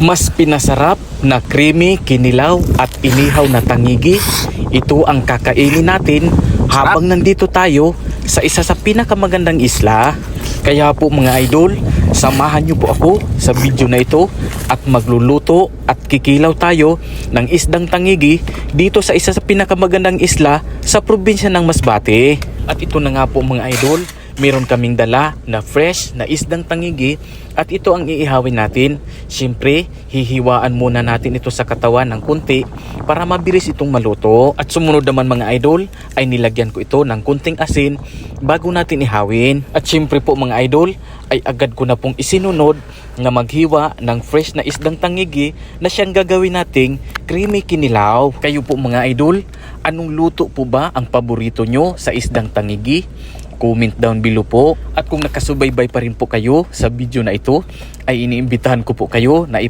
Mas pinasarap na creamy, kinilaw at inihaw na tangigi. Ito ang kakainin natin habang nandito tayo sa isa sa pinakamagandang isla. Kaya po mga idol, samahan niyo po ako sa video na ito at magluluto at kikilaw tayo ng isdang tangigi dito sa isa sa pinakamagandang isla sa probinsya ng Masbate. At ito na nga po mga idol, meron kaming dala na fresh na isdang tangigi at ito ang iihawin natin. Siyempre, hihiwaan muna natin ito sa katawan ng kunti para mabilis itong maluto. At sumunod naman mga idol ay nilagyan ko ito ng kunting asin bago natin ihawin. At siyempre po mga idol ay agad ko na pong isinunod na maghiwa ng fresh na isdang tangigi na siyang gagawin nating creamy kinilaw. Kayo po mga idol, anong luto po ba ang paborito nyo sa isdang tangigi? Comment down below po. At kung nakasubaybay pa rin po kayo sa video na ito, ay iniimbitahan ko po kayo na